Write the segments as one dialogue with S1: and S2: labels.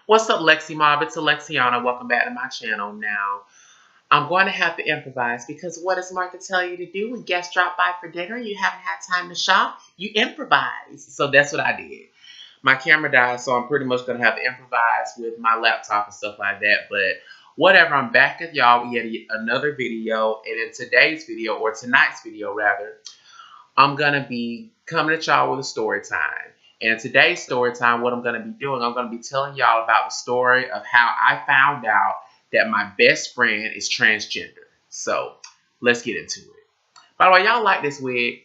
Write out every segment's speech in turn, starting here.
S1: What's up, Lexi Mob? It's Alexiana. Welcome back to my channel. Now, I'm going to have to improvise because what does Martha tell you to do when guests drop by for dinner? You haven't had time to shop. You improvise. So that's what I did. My camera died, so I'm pretty much going to have to improvise with my laptop and stuff like that. But whatever, I'm back with y'all with yet another video. And in today's video, or tonight's video rather, I'm going to be coming at y'all with a story time. And in today's story time, what I'm going to be doing, I'm going to be telling y'all about the story of how I found out that my best friend is transgender. So, let's get into it. By the way, y'all like this wig?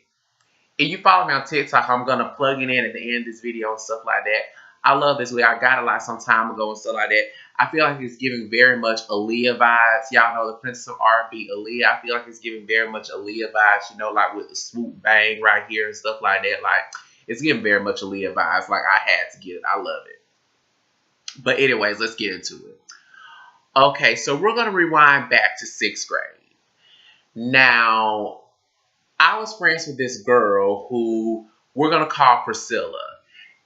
S1: If you follow me on TikTok, I'm going to plug it in at the end of this video and stuff like that. I love this wig. I got it like some time ago and stuff like that. I feel like it's giving very much Aaliyah vibes. Y'all know the Princess of R&B, Aaliyah. I feel like it's giving very much Aaliyah vibes, you know, like with the swoop bang right here and stuff like that. Like, it's giving very much Aaliyah vibes. Like, I had to get it. I love it. But anyways, let's get into it. Okay, so we're going to rewind back to 6th grade. Now, I was friends with this girl who we're going to call Priscilla.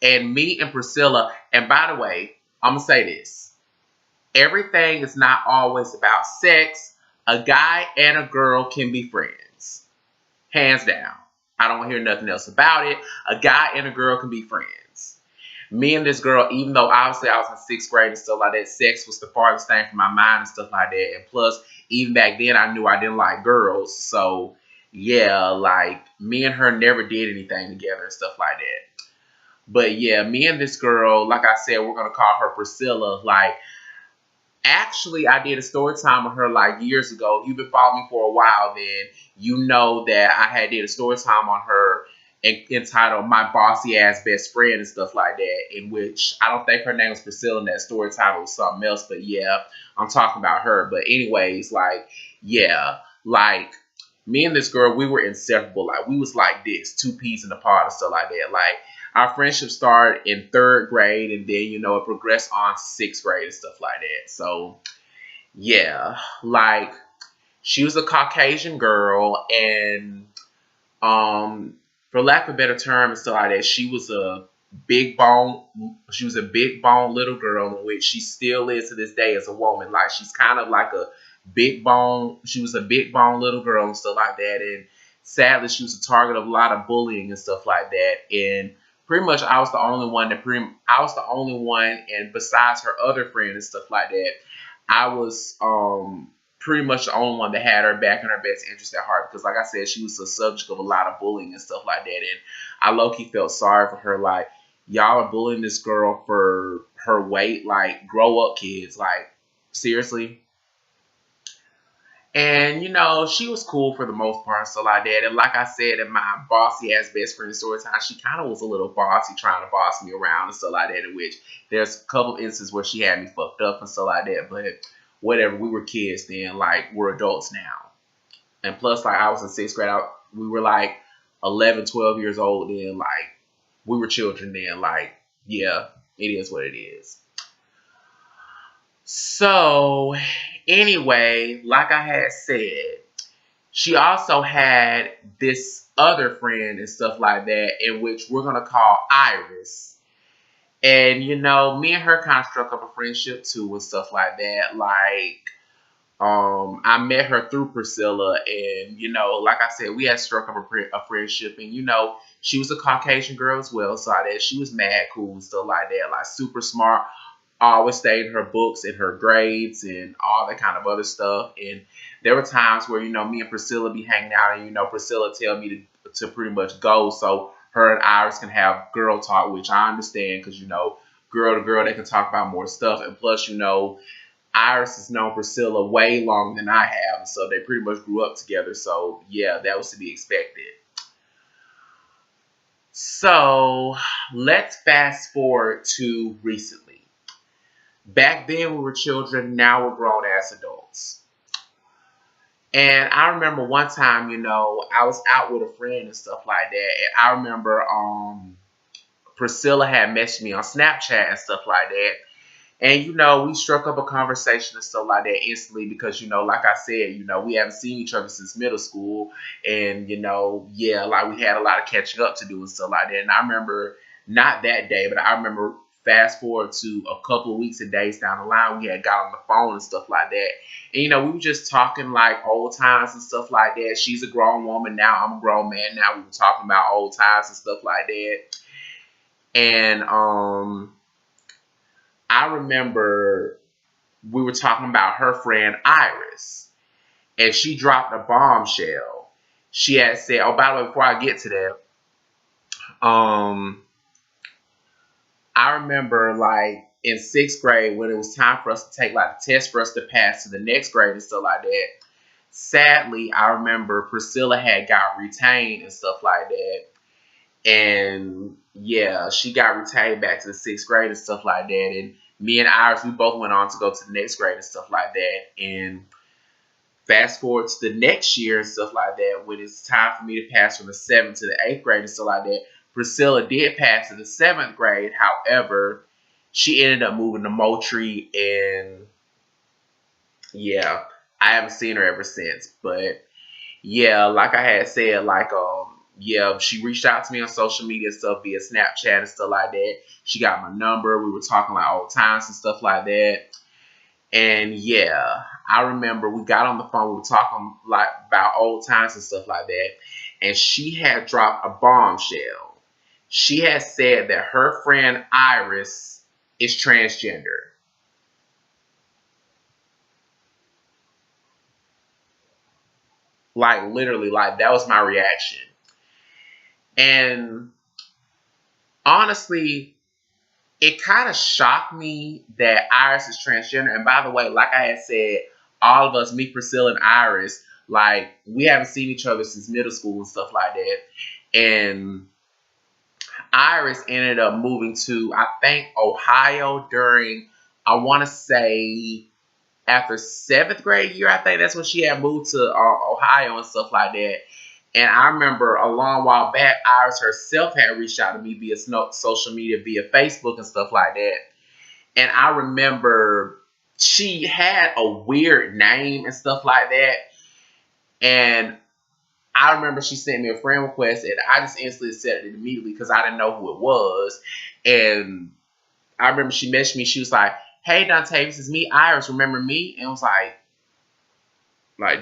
S1: And me and Priscilla, and by the way, I'm going to say this. Everything is not always about sex. A guy and a girl can be friends. Hands down. I don't want to hear nothing else about it. A guy and a girl can be friends. Me and this girl, even though obviously I was in 6th grade and stuff like that, sex was the farthest thing from my mind and stuff like that. And plus, even back then, I knew I didn't like girls. So, yeah, like, me and her never did anything together and stuff like that. But, yeah, me and this girl, like I said, we're going to call her Priscilla. Like, actually, I did a story time with her, like, years ago. If you've been following me for a while, then you know that I had did a story time on her entitled My Bossy Ass Best Friend and stuff like that, in which I don't think her name was Priscilla in that story time. It was something else, but yeah, I'm talking about her. But anyways, like, yeah, like, me and this girl, we were inseparable. Like, we was like this, two peas in a pod and stuff like that. Like, our friendship started in 3rd grade, and then, you know, it progressed on to 6th grade and stuff like that. So, yeah, like, she was a Caucasian girl, and, for lack of a better term and stuff like that, she was a big bone little girl, in which she still is to this day as a woman. Like, she's kind of like a big bone, she was a big bone little girl and stuff like that, and sadly, she was a target of a lot of bullying and stuff like that, and pretty much I was the only one, and besides her other friend and stuff like that, I was, pretty much the only one that had her back and her best interest at heart, because like I said, she was a subject of a lot of bullying and stuff like that, and I low-key felt sorry for her. Like, y'all are bullying this girl for her weight. Like, grow up, kids. Like, seriously. And, you know, she was cool for the most part and stuff like that. And like I said, in my bossy-ass best friend story time, she kind of was a little bossy, trying to boss me around and stuff like that, in which there's a couple instances where she had me fucked up and stuff like that. But whatever, we were kids then. Like, we're adults now. And plus, like, I was in 6th grade. We were, like, 11, 12 years old then. Like, we were children then. Like, yeah, it is what it is. So, anyway, like I had said, she also had this other friend and stuff like that, in which we're going to call Iris. And, you know, me and her kind of struck up a friendship too and stuff like that. Like, I met her through Priscilla, and, you know, like I said, we had struck up a friendship, and, you know, she was a Caucasian girl as well, so that she was mad cool and stuff like that, like, super smart, always stayed in her books and her grades and all that kind of other stuff. And there were times where, you know, me and Priscilla be hanging out, and, you know, Priscilla tell me to pretty much go so her and Iris can have girl talk, which I understand, because, you know, girl to girl, they can talk about more stuff. And plus, you know, Iris has known Priscilla way longer than I have, so they pretty much grew up together. So, yeah, that was to be expected. So, let's fast forward to recently. Back then, we were children. Now we're grown-ass adults. And I remember one time, you know, I was out with a friend and stuff like that. And I remember Priscilla had messaged me on Snapchat and stuff like that. And, you know, we struck up a conversation and stuff like that instantly because, you know, like I said, you know, we haven't seen each other since middle school. And, you know, yeah, like we had a lot of catching up to do and stuff like that. And I remember, not that day, but I remember fast forward to a couple of weeks and days down the line, we had got on the phone and stuff like that. And, you know, we were just talking like old times and stuff like that. She's a grown woman now. I'm a grown man now. We were talking about old times and stuff like that. And I remember we were talking about her friend Iris. And she dropped a bombshell. She had said, oh, by the way, before I get to that, I remember like in 6th grade when it was time for us to take like the test for us to pass to the next grade and stuff like that. Sadly, I remember Priscilla had got retained and stuff like that. And yeah, she got retained back to the 6th grade and stuff like that. And me and Iris, we both went on to go to the next grade and stuff like that. And fast forward to the next year and stuff like that, when it's time for me to pass from the 7th to the 8th grade and stuff like that, Priscilla did pass to the 7th grade. However, she ended up moving to Moultrie, and yeah, I haven't seen her ever since. But yeah, like I had said, like yeah, she reached out to me on social media and stuff via Snapchat and stuff like that. She got my number. We were talking like old times and stuff like that. And yeah, I remember we got on the phone. We were talking like about old times and stuff like that. And she had dropped a bombshell. She had said that her friend Iris is transgender. Like literally, like that was my reaction. And honestly, it kind of shocked me that Iris is transgender. And by the way, like I had said, all of us, me, Priscilla, and Iris, like we haven't seen each other since middle school and stuff like that. And Iris ended up moving to, I think, Ohio during, I want to say, after 7th grade year. I think that's when she had moved to Ohio and stuff like that. And I remember a long while back, Iris herself had reached out to me via social media, via Facebook and stuff like that. And I remember she had a weird name and stuff like that. And I remember she sent me a friend request, and I just instantly accepted it immediately because I didn't know who it was. And I remember she messaged me. She was like, hey, Dante, this is me, Iris. Remember me? And I was like,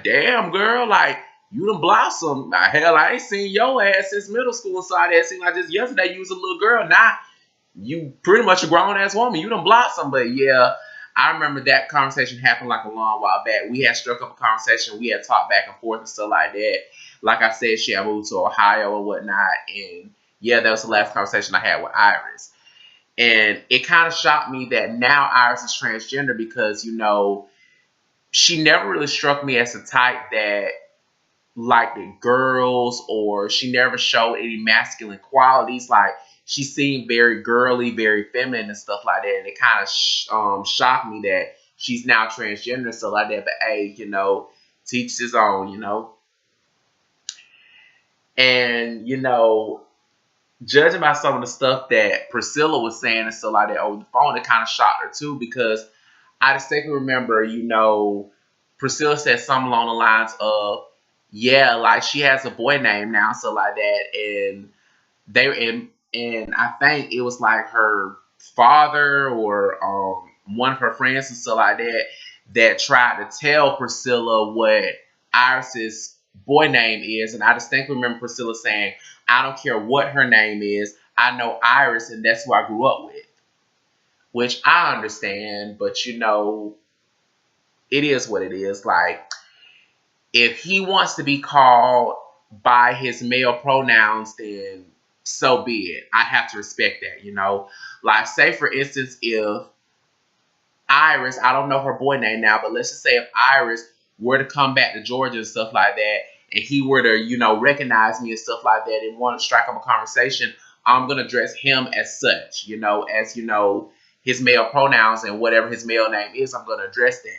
S1: damn, girl, like, you done blossomed. Now, hell, I ain't seen your ass since middle school. So I seemed like just yesterday you was a little girl. Now, you pretty much a grown-ass woman. You done blossomed. But yeah, I remember that conversation happened like a long while back. We had struck up a conversation. We had talked back and forth and stuff like that. Like I said, she had moved to Ohio and whatnot. And yeah, that was the last conversation I had with Iris. And it kind of shocked me that now Iris is transgender because, you know, she never really struck me as a type that liked the girls, or she never showed any masculine qualities. Like, she seemed very girly, very feminine and stuff like that. And it kind of shocked me that she's now transgender and stuff like that. But hey, you know, teach his own, you know. And, you know, judging by some of the stuff that Priscilla was saying and stuff like that over the phone, it kind of shocked her too, because I distinctly remember, you know, Priscilla said something along the lines of, yeah, like she has a boy name now, so like that, and I think it was like her father or one of her friends and stuff like that that tried to tell Priscilla what Iris's boy name is, and I distinctly remember Priscilla saying, I don't care what her name is, I know Iris, and that's who I grew up with. Which I understand, but you know, it is what it is. Like, if he wants to be called by his male pronouns, then so be it. I have to respect that, you know. Like, say for instance, if Iris, I don't know her boy name now, but let's just say if Iris were to come back to Georgia and stuff like that, and he were to, you know, recognize me and stuff like that and want to strike up a conversation, I'm going to address him as such, you know, as, you know, his male pronouns and whatever his male name is, I'm going to address that.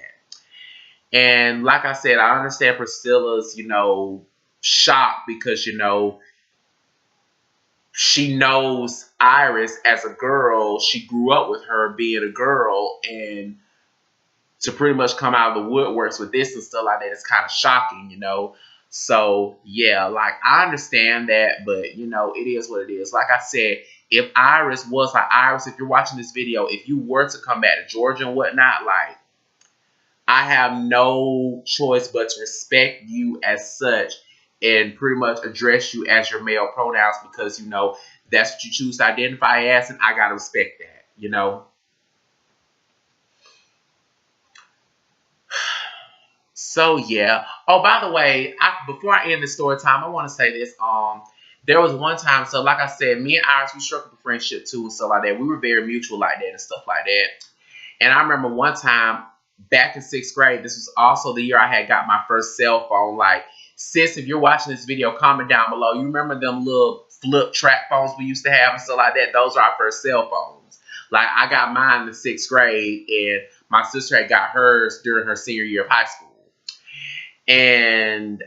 S1: And like I said, I understand Priscilla's, you know, shock because, you know, she knows Iris as a girl. She grew up with her being a girl, and to pretty much come out of the woodworks with this and stuff like that is kind of shocking, you know. So yeah, like I understand that, but you know, it is what it is. Like I said, if Iris was like Iris, if you're watching this video, if you were to come back to Georgia and whatnot, like I have no choice but to respect you as such and pretty much address you as your male pronouns because you know that's what you choose to identify as, and I gotta respect that, you know. So yeah. Oh, by the way, before I end the story time, I want to say this. There was one time. So like I said, me and Iris, we struck up a friendship too and stuff like that. We were very mutual like that and stuff like that. And I remember one time back in 6th grade. This was also the year I had got my first cell phone. Like, sis, if you're watching this video, comment down below. You remember them little flip track phones we used to have and stuff like that? Those are our first cell phones. Like, I got mine in the 6th grade, and my sister had got hers during her senior year of high school. And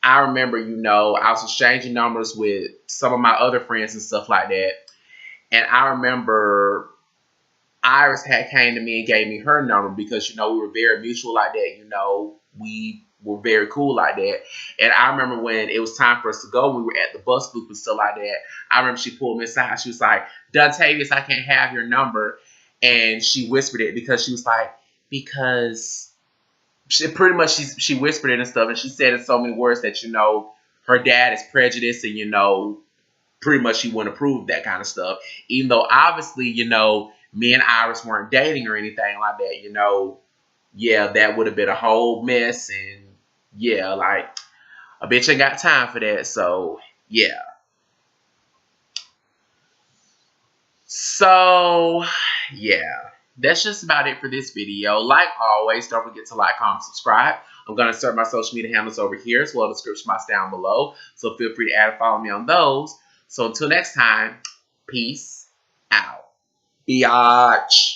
S1: I remember, you know, I was exchanging numbers with some of my other friends and stuff like that. And I remember Iris had came to me and gave me her number because, you know, we were very mutual like that. You know, we were very cool like that. And I remember when it was time for us to go, we were at the bus loop and stuff like that. I remember she pulled me aside. She was like, Dontavius, I can't have your number. And she whispered it because she was like, because... she whispered it and stuff, and she said in so many words that, you know, her dad is prejudiced and, you know, pretty much she wouldn't approve of that kind of stuff. Even though obviously, you know, me and Iris weren't dating or anything like that, you know, yeah, that would have been a whole mess. And yeah, like a bitch ain't got time for that. So yeah. So yeah. That's just about it for this video. Like always, don't forget to like, comment, subscribe. I'm going to insert my social media handles over here as well as the description box down below. So feel free to add and follow me on those. So until next time, peace out. Biatch.